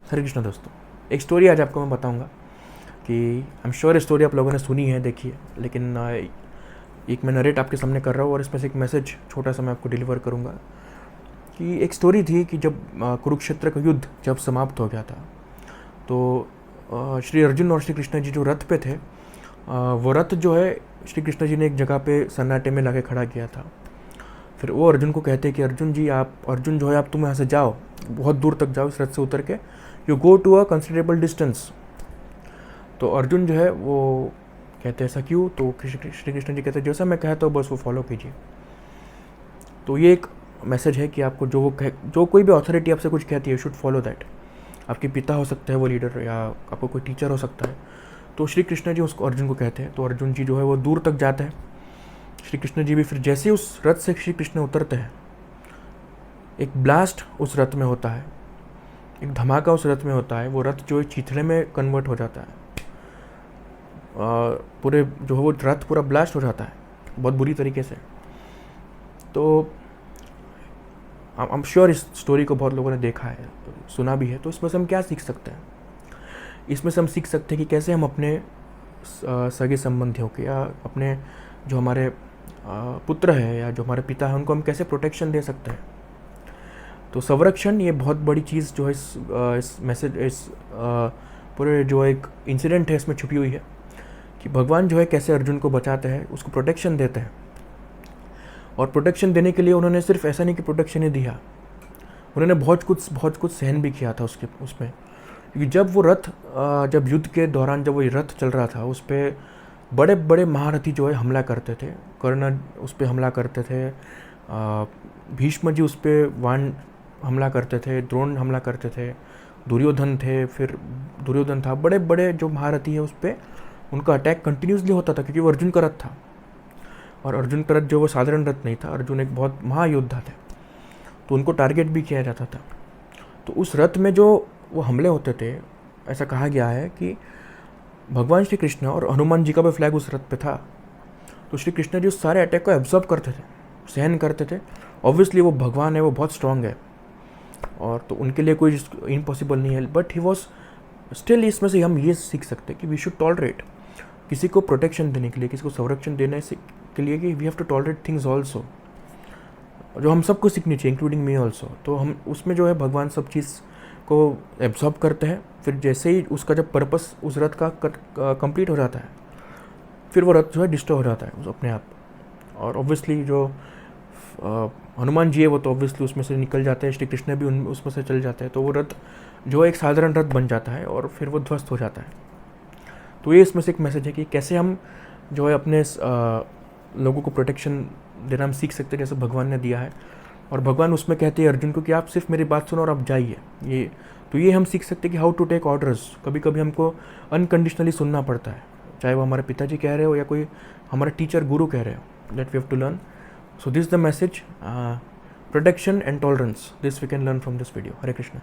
हरे कृष्ण दोस्तों, एक स्टोरी आज आपको मैं बताऊंगा कि आई एम श्योर स्टोरी आप लोगों ने सुनी है, देखी है, लेकिन एक मैं नरेट आपके सामने कर रहा हूँ और इसमें से एक मैसेज छोटा सा मैं आपको डिलीवर करूँगा कि एक स्टोरी थी कि जब कुरुक्षेत्र का युद्ध जब समाप्त हो गया था तो श्री अर्जुन और श्री कृष्ण जी जो रथ पे थे, वो रथ जो है श्री कृष्ण जी ने एक जगह पे सन्नाटे में लाके खड़ा किया था। फिर वो अर्जुन को कहते कि अर्जुन जी, आप अर्जुन जो है आप तुम यहाँ से जाओ, बहुत दूर तक जाओ इस रथ से उतर के, you go to a considerable distance. तो अर्जुन जो है वो कहते ऐसा क्यों? तो श्री कृष्ण जी कहते जैसा मैं कहता हूँ बस वो फॉलो कीजिए। तो ये एक मैसेज है कि आपको जो कोई भी अथॉरिटी आपसे कुछ कहती है, शुड फॉलो दैट। आपके पिता हो सकते हैं वो लीडर, या आपको कोई टीचर हो सकता है। तो श्री कृष्ण जी उसको अर्जुन को कहते हैं। तो अर्जुन जी जो है वो दूर तक जाते हैं। श्री कृष्ण जी भी फिर जैसे ही उस रथ से श्री कृष्ण उतरते हैं, एक ब्लास्ट उस रथ में होता है, एक धमाका उस रथ में होता है। वो रथ जो है चीथड़े में कन्वर्ट हो जाता है, पूरे जो है वो रथ पूरा ब्लास्ट हो जाता है बहुत बुरी तरीके से। तो आई एम श्योर इस स्टोरी को बहुत लोगों ने देखा है, सुना भी है। तो इसमें से हम क्या सीख सकते हैं? इसमें से हम सीख सकते हैं कि कैसे हम अपने सगे संबंधियों के या अपने जो हमारे पुत्र है या जो हमारे पिता है उनको हम कैसे प्रोटेक्शन दे सकते हैं। तो संरक्षण ये बहुत बड़ी चीज़ जो है इस मैसेज, इस पूरे जो एक इंसिडेंट है इसमें छुपी हुई है कि भगवान जो है कैसे अर्जुन को बचाते हैं, उसको प्रोटेक्शन देते हैं। और प्रोटेक्शन देने के लिए उन्होंने सिर्फ ऐसा नहीं कि प्रोटेक्शन ही दिया, उन्होंने बहुत कुछ सहन भी किया था उसमें। क्योंकि जब वो रथ जब युद्ध के दौरान जब वो रथ चल रहा था, उस पर बड़े बड़े महारथी जो है हमला करते थे। कर्ण उस पर हमला करते थे, भीष्म जी उस पर वाण हमला करते थे, द्रोण हमला करते थे, दुर्योधन थे, फिर दुर्योधन था। बड़े बड़े जो महारथी है उस पर उनका अटैक कंटिन्यूसली होता था, क्योंकि वो अर्जुन का रथ था। और अर्जुन का रथ जो वो साधारण रथ नहीं था, अर्जुन एक बहुत महायोद्धा थे, तो उनको टारगेट भी किया जाता था। तो उस रथ में जो वो हमले होते थे, ऐसा कहा गया है कि भगवान श्री कृष्ण और हनुमान जी का भी फ्लैग उस रथ पे था। तो श्री कृष्ण जी उस सारे अटैक को एब्जॉर्ब करते थे, सहन करते थे। ऑब्वियसली वो भगवान है, वो बहुत स्ट्रांग है, और तो उनके लिए कोई इम्पॉसिबल नहीं है। बट ही वॉज स्टिल, इसमें से हम ये सीख सकते हैं कि वी शुड टॉलरेट, किसी को प्रोटेक्शन देने के लिए, किसी को संरक्षण देने के लिए, कि we have to tolerate things also, जो हम सबको सीखनी चाहिए, इंक्लूडिंग मी ऑल्सो। तो हम उसमें जो है भगवान सब चीज़ को एब्जॉर्ब करते हैं। फिर जैसे ही उसका जब पर्पस उस रथ का कंप्लीट हो जाता है, फिर वो रथ जो है डिस्ट्रॉय हो जाता है अपने आप। और ऑब्वियसली जो हनुमान जी है वो तो ऑब्वियसली उसमें से निकल जाते हैं, श्री कृष्ण भी उसमें से चल जाते हैं। तो वो रथ जो एक साधारण रथ बन जाता है और फिर वो ध्वस्त हो जाता है। तो ये इसमें से एक मैसेज है कि कैसे हम जो है अपने लोगों को प्रोटेक्शन देना हम सीख सकते हैं, जैसे भगवान ने दिया है। और भगवान उसमें कहते हैं अर्जुन को कि आप सिर्फ मेरी बात सुनो और आप जाइए। ये हम सीख सकते हैं कि हाउ टू टेक ऑर्डर्स। कभी कभी हमको अनकंडीशनली सुनना पड़ता है, चाहे वो हमारे पिताजी कह रहे हो या कोई हमारा टीचर गुरु कह रहे हो, that we have to learn. So this the message, protection and tolerance, this we can learn from this video. Hare Krishna.